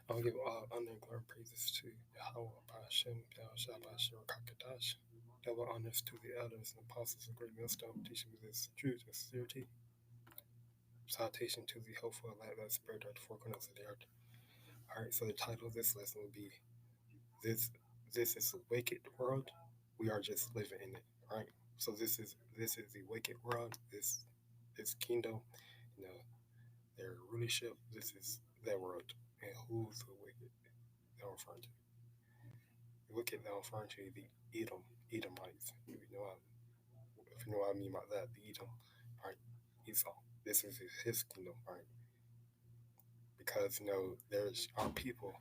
I'll give all honor and glory and praises to Yahawah, BAHASHAM, YAHAWASHI, QADASH. Double honors to the elders and apostles of great millstone, teaching with this truth and sincerity. Salutation to the hopeful light that spread at the four corners of the earth. Alright, so the title of this lesson will be This is a wicked world. We are just living in it, right? So this is the wicked world, this kingdom, their rulership, this is their world. And who's the wicked that I'm referring to? The wicked that I'm referring to the Edomites. If you know what I mean by that, the Edom, right? Esau. This is his kingdom, right? Because there's our people.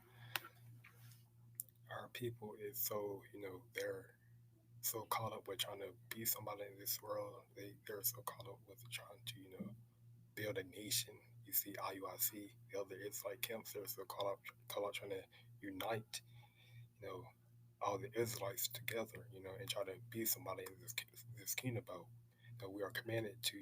Our people is so they're so caught up with trying to be somebody in this world. They're so caught up with trying to build a nation. You see IUIC, the other Israelite camps. They're so caught up trying to unite all the Israelites together, and try to be somebody in this kingdom. But we are commanded to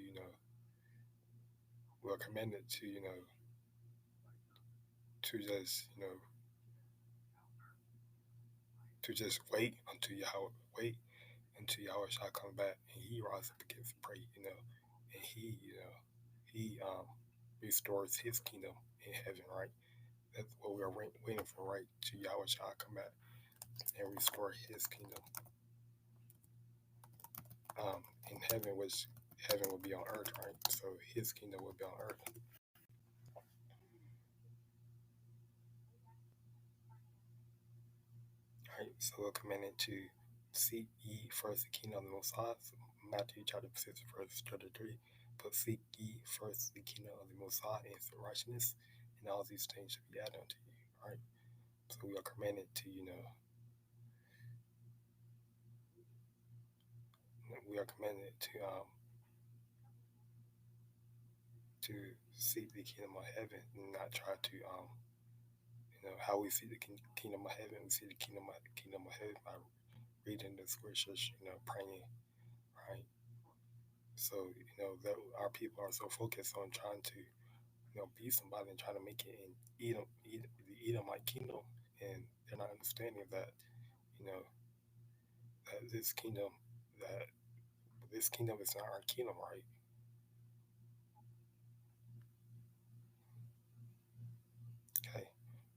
to just wait until Yahweh shall come back and he rise up against the prey, and he restores his kingdom in heaven, right? That's what we are waiting for, right? To Yahweh shall come back and restore his kingdom in heaven, which heaven will be on earth, right? So his kingdom will be on earth. Right, so we're commanded to seek ye first the kingdom of the Most High. So Matthew chapter 6, verse 33. But seek ye first the kingdom of the Most High and his righteousness, and all these things should be added unto you. Right? So we are commanded to, to seek the kingdom of heaven and not try to how we see the kingdom of heaven. We see the kingdom of heaven by reading the scriptures, praying, right? So that our people are so focused on trying to be somebody and trying to make it in the Edomite kingdom, and they're not understanding that that this kingdom is not our kingdom, right? Okay,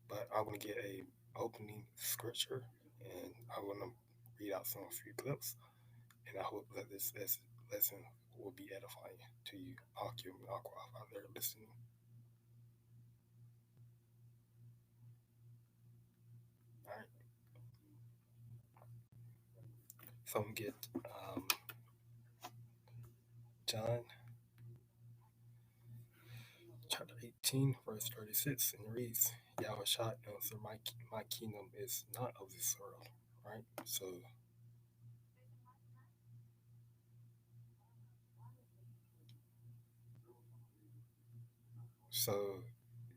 but I'm gonna get a opening scripture, and I'm gonna read out a few clips, and I hope that this lesson will be edifying to you, Akim and Aqua out there listening. All right. So I'm gonna get John chapter 18, verse 36, and it reads, Yahawashi answered, my kingdom is not of this world, right? So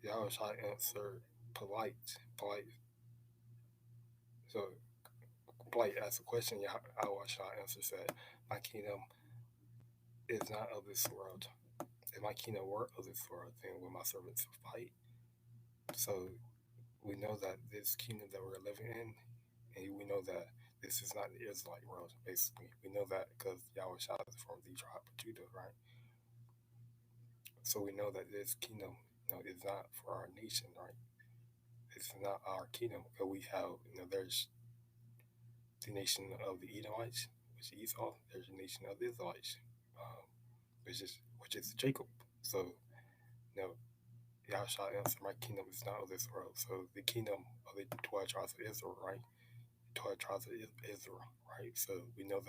Yahawashi answered polite. So polite asked a question, Yahawashi answered said, my kingdom is not of this world. If my kingdom were of this world, then would my servants fight? So we know that this kingdom that we're living in, and we know that this is not the Israelite world, basically. We know that because Yahawashi is from the tribe of Judah, right? So we know that this kingdom, is not for our nation, right? It's not our kingdom, because we have, there's the nation of the Edomites, which is Esau. There's the nation of the Israelites, which is Jacob. So, Yahawashi answered, my kingdom is not of this world. So the kingdom of the 12 tribes of Israel, right? 12 tribes of Israel, right? So we know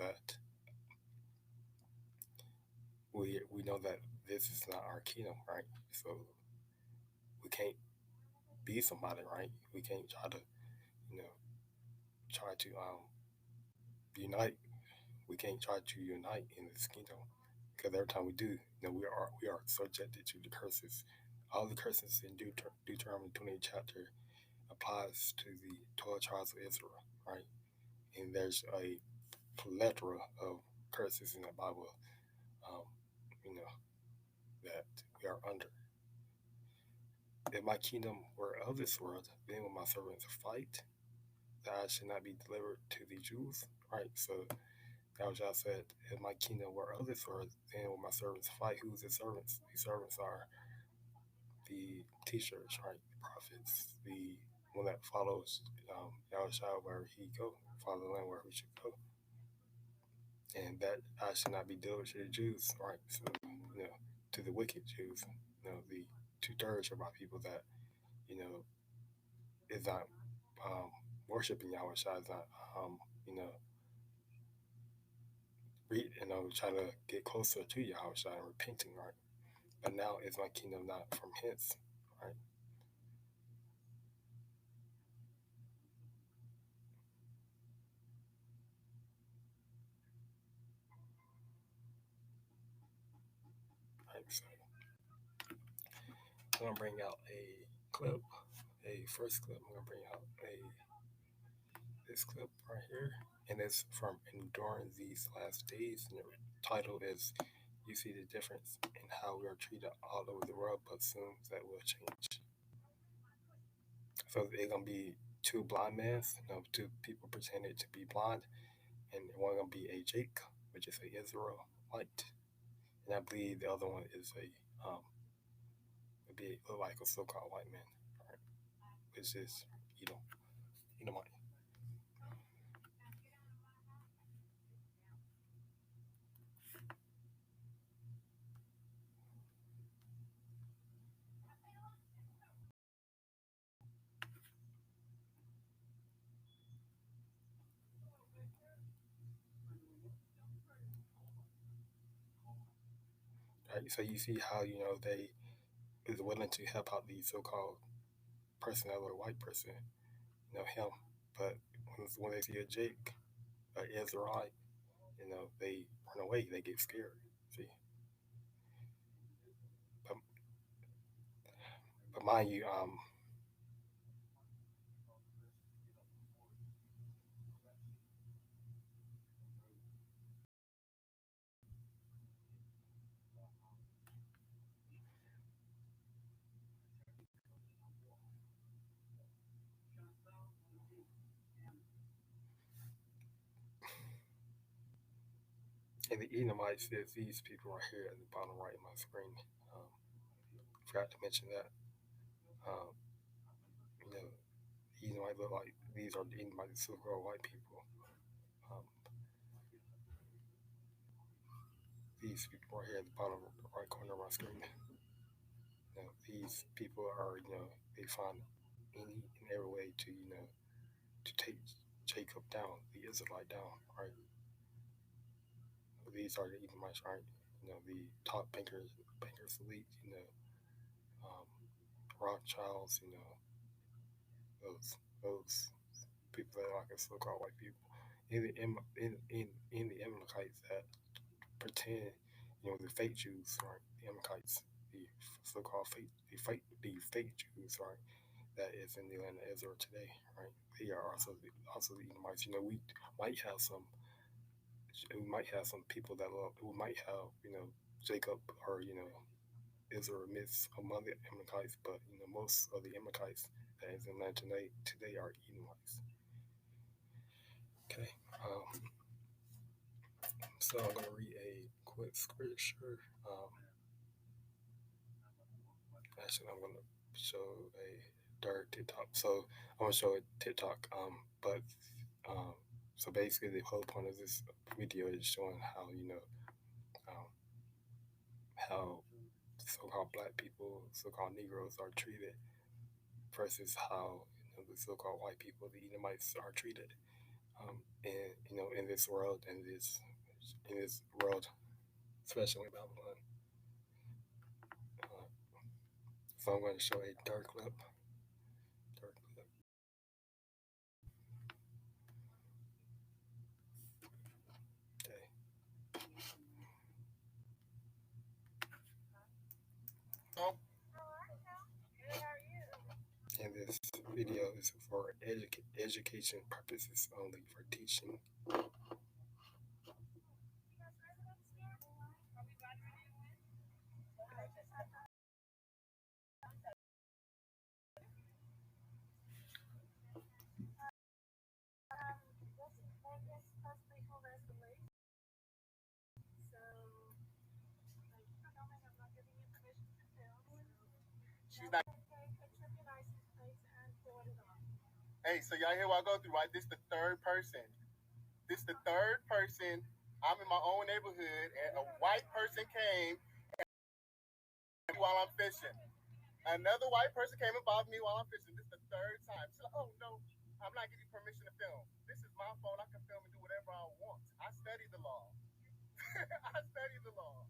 that this is not our kingdom, right? So we can't be somebody, right? We can't try to unite. We can't try to unite in this kingdom, because every time we do, we are subjected to the curses. All the curses in Deuteronomy 28 chapter applies to the 12 tribes of Israel, right? And there's a plethora of curses in the Bible, that we are under. if my kingdom were of this world, then when my servants fight, that I should not be delivered to the Jews. Right? So YAHWASHI said, if my kingdom were of this world, then when my servants fight, who's the servants? The servants are the teachers, right? The prophets, the one that follows YAHWASHI wherever he go, follow the land wherever he should go. And that I should not be delivered to the Jews, right? So, to the wicked Jews, the 2/3 of my people that, you know, is not worshiping YAHWASHI, is not, you know, trying to get closer to YAHWASHI and repenting, right? But now is my kingdom not from hence, right? Right. So I'm gonna bring out a clip, a first clip. I'm gonna bring out this clip right here, and it's from Enduring These Last Days, and the title is "You See the Difference in How We Are Treated All Over the World, but Soon That Will Change." So they're gonna be two blind men, two people pretending to be blind, and one gonna be a Jake, which is a Israelite, and I believe the other one is would be look like a so-called white man, right? Which is Edomite. Right? So you see how they is willing to help out the so-called person, that little white person, him. But when they see a Jake, an Israelite, they run away. They get scared. See, but, but mind you, and the Edomites is these people right here at the bottom right of my screen. Um, Forgot to mention that. Um, you know, Edomite look like these are the Edomites, so-called white people. Um, these people right here at the bottom right corner of my screen. These people are, they find any and every way to, to take Jacob down, the Israelite down, right? These are the Edomites, right? The top bankers elite, um, Rothschilds, those people that are like so-called white people, in the Amalekites that pretend, the fake Jews, right? The Amalekites, the so-called fake Jews, right? That is in the land of Israel today, right? They are also the Edomites. We might have some people that who might have Jacob or Israel midst among the Amalekites, but most of the Amalekites that is in land today are Edomites. Okay, so I'm gonna read a quick scripture. Actually, I'm gonna show a dark TikTok. So I'm gonna show a TikTok. But um, so basically, the whole point of this video is showing how um, how so-called black people, so-called Negroes are treated versus how the so-called white people, the Edomites, are treated. In this world, in this world, especially in Babylon. Uh, so I'm going to show a dark clip. Dark clip. Okay. And this video is for education purposes only, for teaching. not. Hey, so y'all hear what I go through, right? This the third person. I'm in my own neighborhood, and a white person came while I'm fishing. Another white person came and bothered me while I'm fishing. This is the third time. She's like, oh no, I'm not giving you permission to film. This is my phone. I can film and do whatever I want. I study the law. I study the law.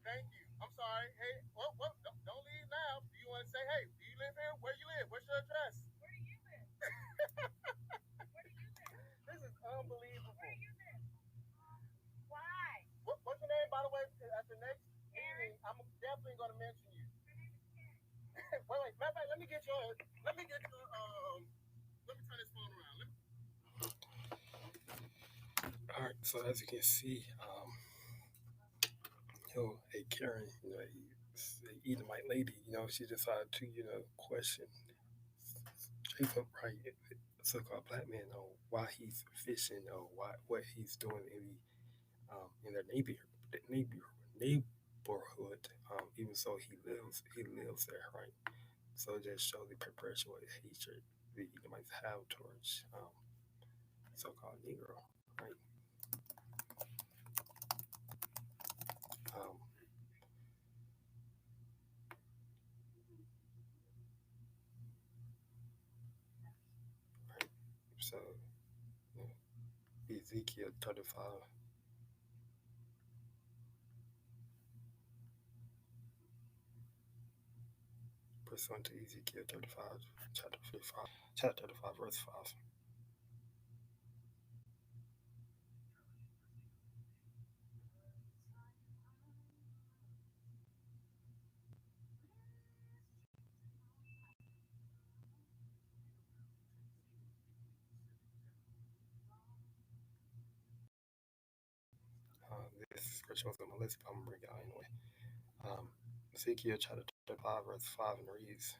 Thank you. I'm sorry. Hey, well, don't leave now. Do you want to say, hey, do you live here? Where you live? What's your address? Where do you live? This is unbelievable. Where you live? Why? What's your name, by the way? At the next meeting, I'm definitely going to mention you. wait. Matter of fact, let me get your. Let me turn this phone around. All right. So as you can see, a Karen, a Edomite lady, she decided to, question Jacob, right, so-called black man, why he's fishing, or what he's doing in their neighborhood, even so he lives there, right? So it just shows the perpetual hatred the Edomites have towards so-called Negro, right? Um, right. So Ezekiel 35. Pursuant to Ezekiel 35, chapter 35, verse 5. This scripture was on my list, but I'm going to bring it out anyway. Ezekiel chapter 35, verse 5, and reads,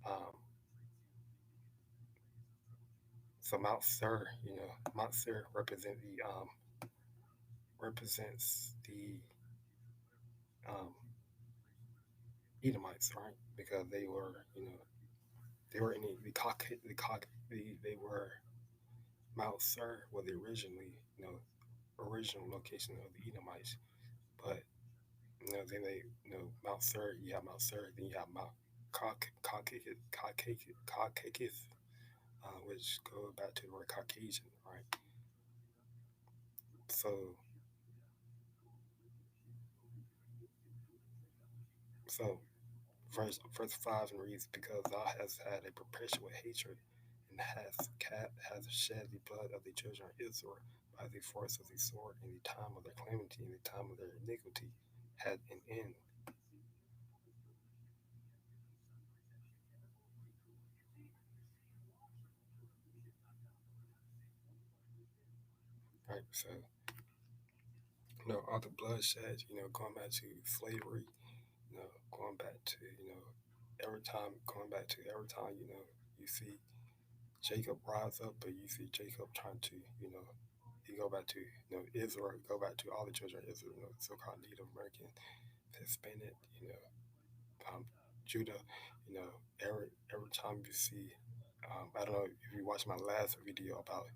um, so Mount Seir, Mount Seir represents the Edomites, right? Because they were, they were in they were Mount Seir was originally, original location of the Edomites, but then they, Mount Seir, you have Mount Seir, then you have Mount Caucasus, which go back to the word Caucasian, right? So, so verse 5 and reads, because thou hast had a perpetual hatred and has shed the blood of the children of Israel by the force of the sword in the time of their calamity, in the time of their iniquity had an end. Right, so all the bloodshed, going back to slavery, going back to, every time, you see Jacob rise up, but you see Jacob trying to, you go back to, Israel, go back to all the children of Israel, so-called Native American, Hispanic, Judah, every time you see, I don't know if you watched my last video about,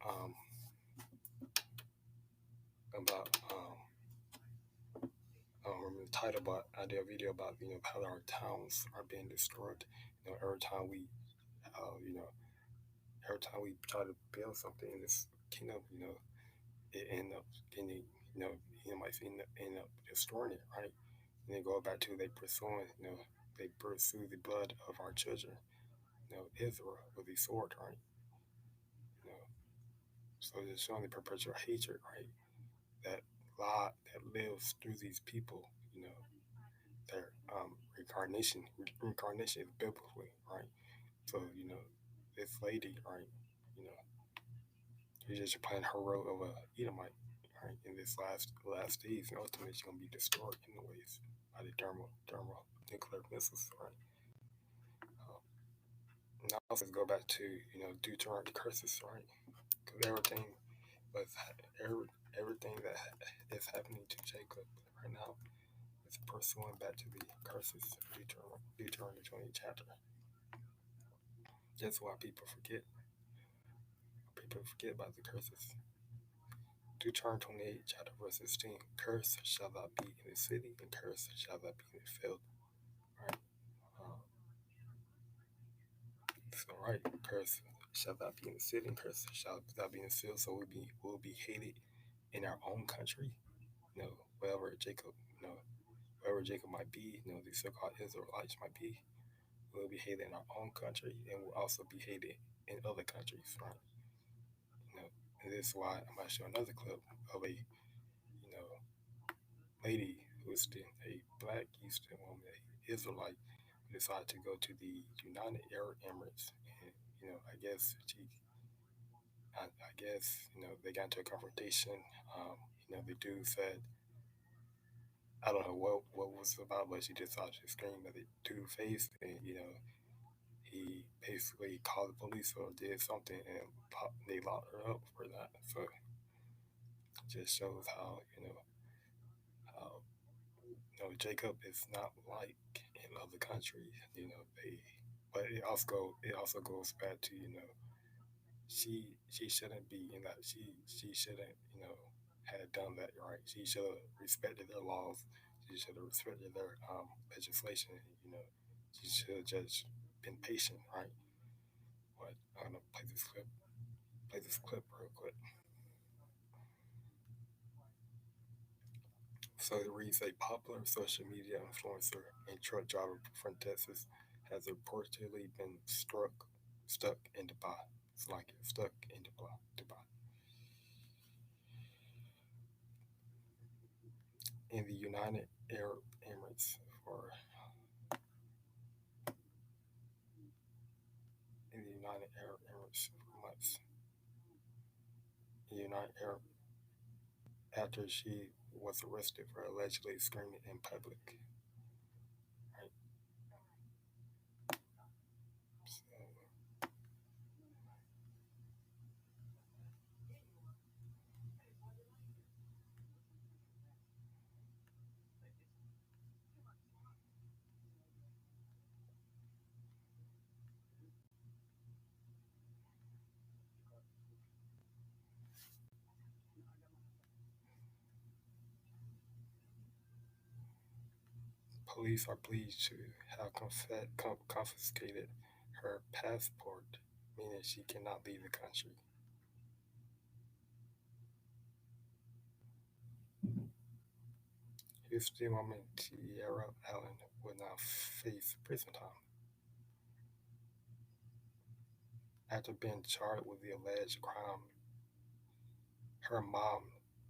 um, about I don't remember the title, but I did a video about how our towns are being destroyed. Every time we, every time we try to build something in this kingdom, it end up getting, might end up destroying it, right? And then go back to they pursue the blood of our children, Israel with the sword, right? You know, so it's showing the perpetual hatred, right? That lie that lives through these people, their reincarnation is biblically, right? So, this lady, right, you know, she's just playing her role of a Edomite, right, in this last days, and ultimately she's gonna be destroyed in the ways by the nuclear missiles, right? Now let's go back to Deuteronomy curses, right? Because was everything that is happening to Jacob right now is pursuing back to the curses of Deuteronomy 20 chapter. That's why people forget. People forget about the curses. Deuteronomy 28 chapter verse 16. Curse shall not be in the city, and curse shall not be in the field. Right? So right, curse shall not be in the city, and curse shall not be in the field. So we'll be hated in our own country. Wherever Jacob, wherever Jacob might be, the so-called Israelites might be, we'll be hated in our own country, and we'll also be hated in other countries, right? And this is why I'm going to show another clip of a, lady who's a black Houston woman, a Israelite, who decided to go to the United Arab Emirates, and I guess they got into a confrontation. The dude said, I don't know what was about, but she just started to scream at the dude's face, and he basically called the police or did something, and they locked her up for that. So it just shows how Jacob is not like in other countries. But it also goes back to she shouldn't be in that. She shouldn't have done that, right? She should have respected their laws. She should have respected their legislation. She should have just been patient, right? But I'm gonna play this clip real quick. So it reads: a popular social media influencer and truck driver from Texas has reportedly been stuck in Dubai. It's like it's stuck in Dubai. In the United Arab Emirates for months. The United Arab after she was arrested for allegedly screaming in public. Right? So, police are pleased to have confiscated her passport, meaning she cannot leave the country. Houston woman Tierra Allen will now face prison time after being charged with the alleged crime. Her mom,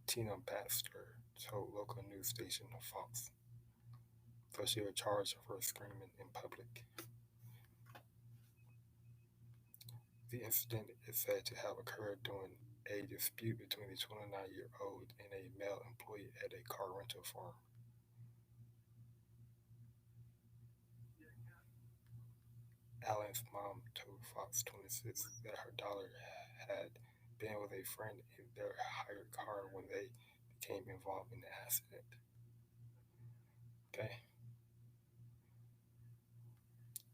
Tina Baxter, told local news station Fox. So she was charged for screaming in public. The incident is said to have occurred during a dispute between a 29-year-old and a male employee at a car rental firm. Allen's mom told Fox 26 that her daughter had been with a friend in their hired car when they became involved in the accident. Okay.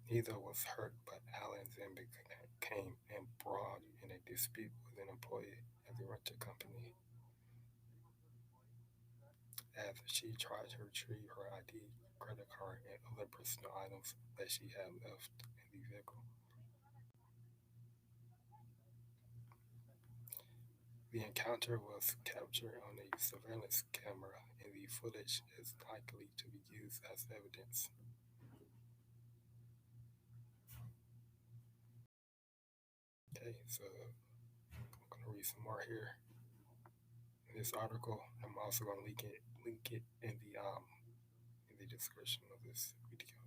Neither was hurt, but Allen then became embroiled in a dispute with an employee at the rental company as she tried to retrieve her ID, credit card, and other personal items that she had left in the vehicle. The encounter was captured on a surveillance camera, and the footage is likely to be used as evidence. Okay, so I'm going to read some more here in this article. I'm also going to link it in the description of this video.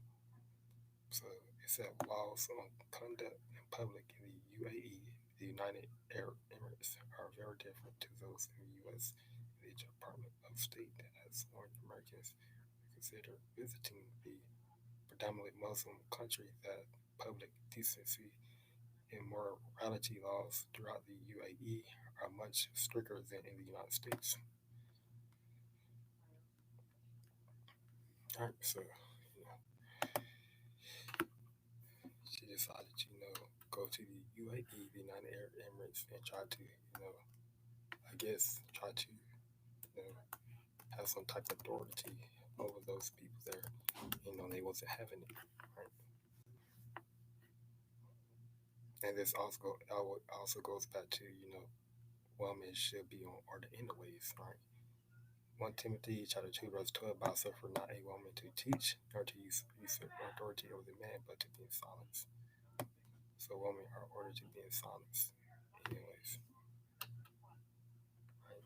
So it said laws on conduct in public in the UAE, the United Arab Emirates, are very different to those in the U.S. The Department of State has warned Americans who consider visiting the predominantly Muslim country that public decency and morality laws throughout the UAE are much stricter than in the United States. Right. So, she decided to, go to the UAE, the United Arab Emirates, and try to, I guess, try to, have some type of authority over those people there. They wasn't having it. Right. And this also goes back to, women should be on order anyways, right? 1 Timothy chapter 2 verse 12, thou suffer not a woman to teach, nor to usurp authority over the man, but to be in silence. So women are ordered to be in silence anyways. Right?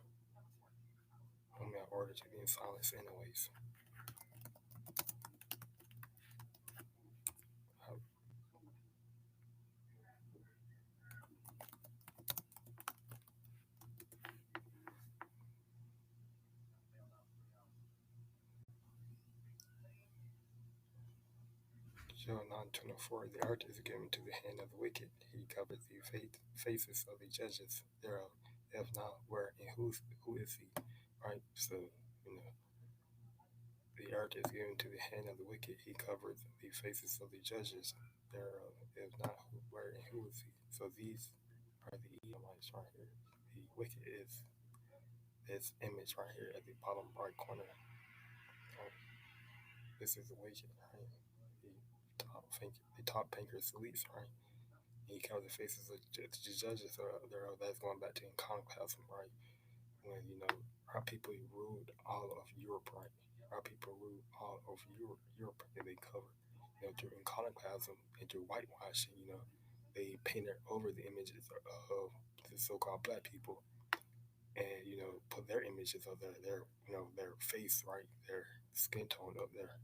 Women are ordered to be in silence anyways. Job 9:24, the earth is given to the hand of the wicked. He covers the faces of the judges thereof. If not, where and who is he? Right? So, the earth is given to the hand of the wicked. He covers the faces of the judges thereof. If not, where and who is he? So these are the Edomites right here. The wicked is this image right here at the bottom right corner. This is the wicked, right? The top banker's least, right? He covers the faces of the judges thereof. That's going back to iconoclasm, right? When, our people ruled all of Europe, right? Our people ruled all of Europe, and they covered, through iconoclasm and through whitewashing, they painted over the images of the so-called black people, and put their images of their face, right, their skin tone up there.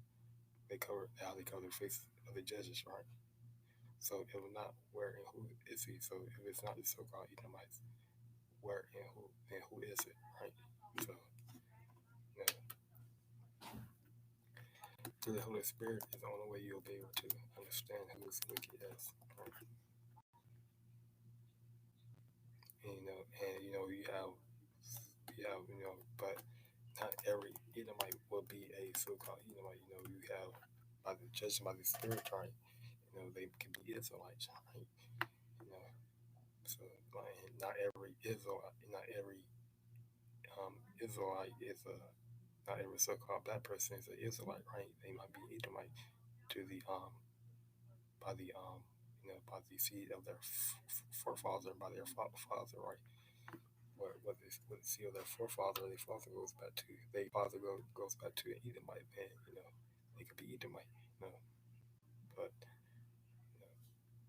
They cover the faces of the judges, right? So it will not where and who is he? So if it's not the so-called Edomites, where and who is it, right? So through the Holy Spirit is the only way you'll be able to understand who is wicked is, right? And but not every Edomite will be a so-called Edomite. You have judged by the Spirit, right? They can be Israelites, right? So not every Israelite, Israelite is not every so-called black person is an Israelite, right? They might be Edomite to the by the by the seed of their forefather, by their father, right? What the seed of their forefather goes back to. Their father goes back to an Edomite, and they could be Edomite, but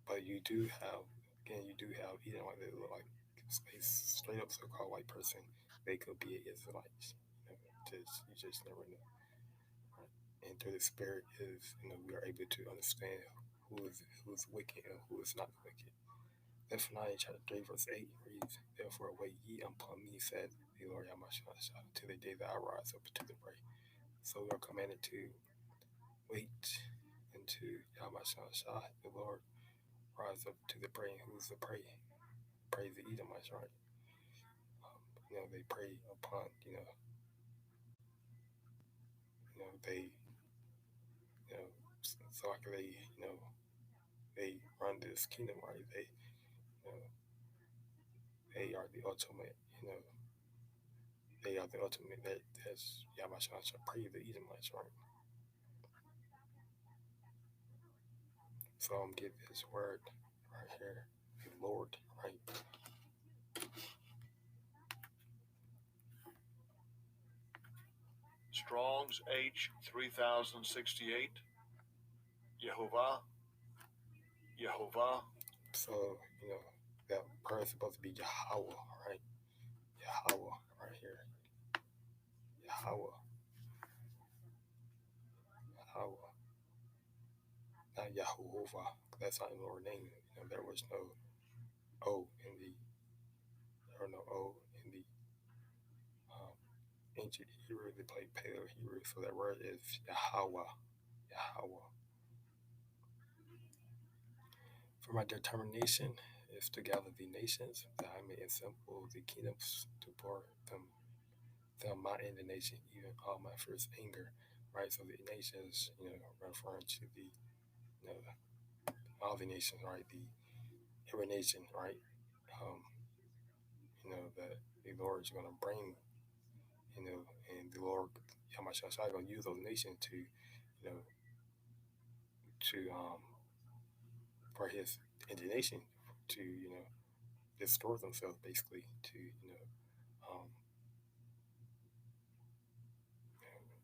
but you do have Edomite that look like a straight up so-called white person. They could be Israelites. You just never know. Right? And through the Spirit is we are able to understand who's wicked and who is not wicked. Zephaniah chapter 3 verse 8 reads, therefore wait ye upon me, said the Lord YAHAWASHI, till the day that I rise up to the prey. So we are commanded to wait until YAHAWASHI, the Lord, rise up to the prey. Who's the prey? Praise the Edomites, right? They prey upon, they, so like they run this kingdom, right? They are the ultimate, they are the ultimate. That's YAHAWASHI, praise the Edomites, right? So I'm getting this word right here, the Lord, right? Strong's H 3068. Yahovah. So, that prayer is supposed to be Yahawah, right? Yahawah, right here. Yahawah. Yahawah. Not Yahuwah. That's not the Lord's name. There was no O in the, ancient Hebrew. They played Paleo Hebrew. So that word is Yahawah. Yahawah. For my determination is to gather the nations, that I may assemble the kingdoms to pour them my indignation, even all my first anger. right? So the nations, referring to the, all the nations, right? Every nation, right? Um, that the Lord is going to bring, and the Lord, Yahawashi is going to use those nations to, to for His indignation, to destroy themselves, basically, to um,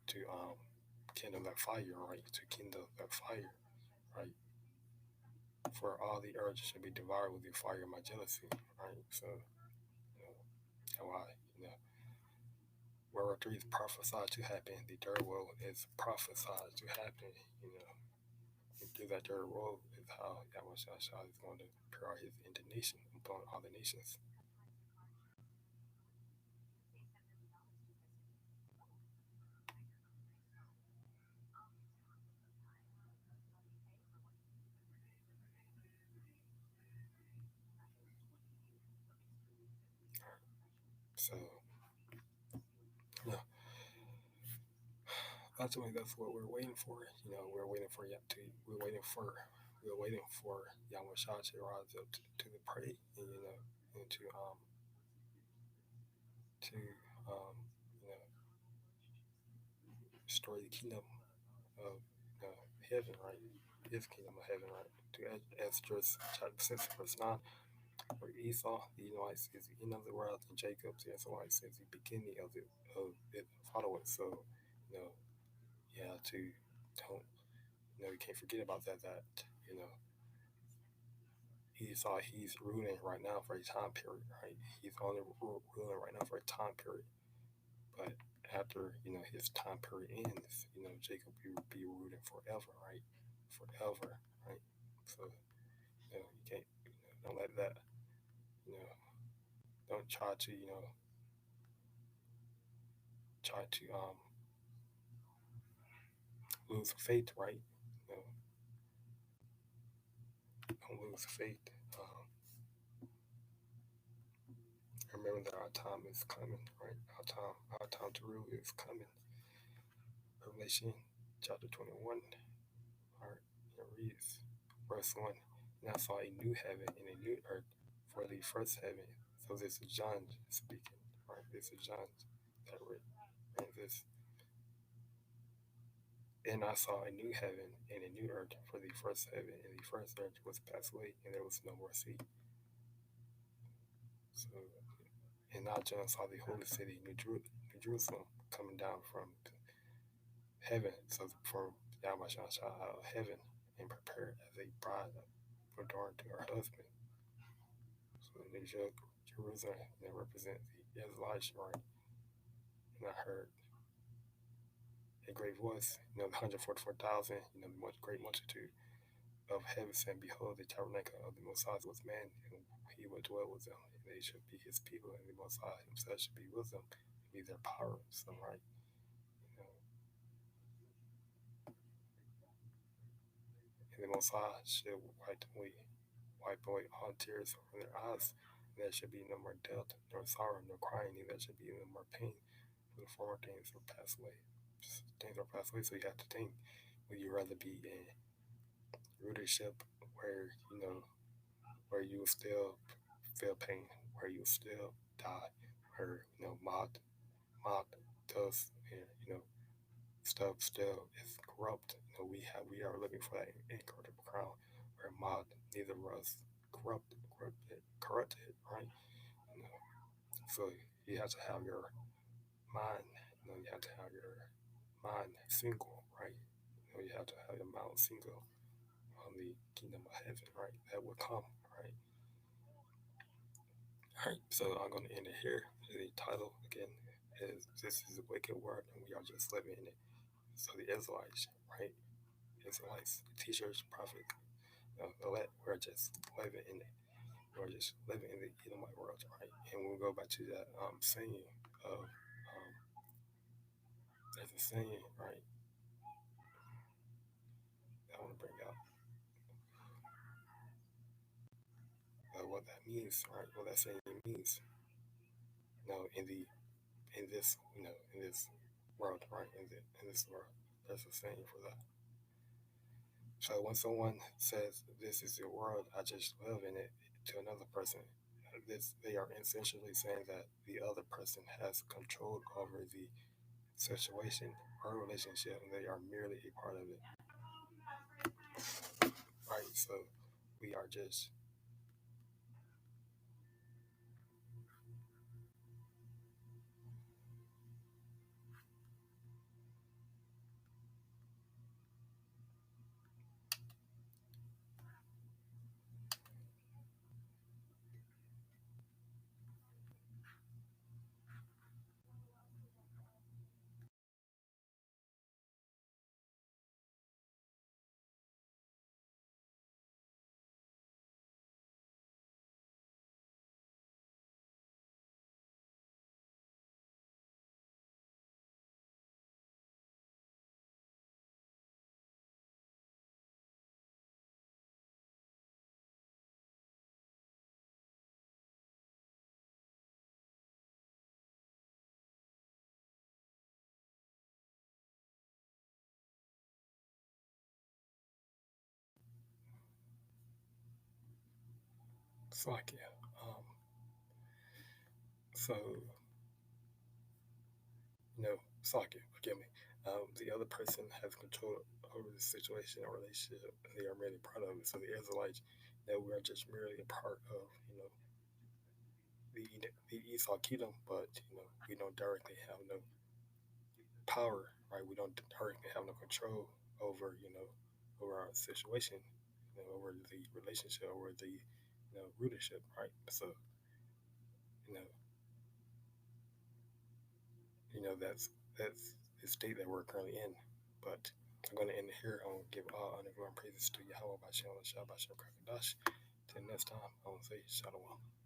to kindle that fire, right? To kindle that fire, right? For all the earth should be devoured with the fire of my jealousy, right? So, how World 3 is prophesied to happen. The third world is prophesied to happen, And through that third world is how Yahawashi is going to pour out His indignation upon all the nations. So, yeah, ultimately, that's what we're waiting for. We're waiting for we're waiting for Yahawashi to rise up to the prey, and to you know destroy the kingdom of heaven, right? His kingdom of heaven, right? To Esther chapter 6, verse 9, where Esau, the Edomites, is the end of the world, and Jacob, the Israelites, is the beginning of it following. So, yeah, don't, you can't forget about that, Esau, he's ruling right now for a time period, right? He's only ruling right now for a time period. But after, his time period ends, Jacob will be ruling forever, right? Forever, right? So, you can't, don't let that, you know, don't try to, try to lose faith, right? Don't lose faith. Remember that our time is coming, right? Our time to rule is coming. Revelation chapter 21, right? It reads, verse 1, and I saw a new heaven and a new earth, for the first heaven. So this is John speaking, right? This is John that read, right? And I saw a new heaven and a new earth, for the first heaven and the first earth was passed away, and there was no more sea. So, and now John saw the holy city, New Jerusalem, coming down from heaven, so from Yahawashi out of heaven, and prepared as a bride adorned to her husband. So New Jerusalem represents the Israelites, right? And I heard a great voice, the 144,000, the great multitude of heaven saying, behold, the tabernacle of the Most High was man, and he will dwell with them, and they should be his people, and the Most High himself should be with them, and be their power. So, right, and the Most High should wipe away all tears from their eyes, and there should be no more death, nor sorrow, nor crying, and there should be no more pain, for the former things will pass away. Things will pass away, so you have to think, would you rather be in rulership where, where you will still feel pain, where you will still die, where, moth, dust, and, stuff still is corrupt. We are looking for that incorruptible crown where moth neither rust corrupted, right? So you have to have your mind, you have to have your mind single, right? You have to have your mind single on the kingdom of heaven, right? That will come, right? All right, so I'm going to end it here. The title again is "This is a Wicked World, and we are just living in it." So the Israelites, right? Israelites, the teachers, prophets, elect, we're just living in it. We're just living in the Edomite world, right? And we'll go back to that saying of there's a saying, right? That I want to bring out what that means, right? What that saying means. In this, in this world, right? In this world. There's a saying for that. So when someone says this is your world, I just live in it to another person, they are essentially saying that the other person has control over the situation or relationship, and they are merely a part of it. Right? So we are just it's like yeah. So Saki, forgive me. The other person has control over the situation or relationship, and they are merely part of it. So the Israelites, we are just merely a part of, the Esau kingdom, but we don't directly have no power, right? We don't directly have no control over, over our situation, over the relationship, over the, rulership, right? So, you know, that's the state that we're currently in. But I'm going to end it here. I'm going to give all honor, glory, and praises to Yahawah, BAHASHAM, Shabbat, Shalom, QADASH. Till next time, I want to say Shalom.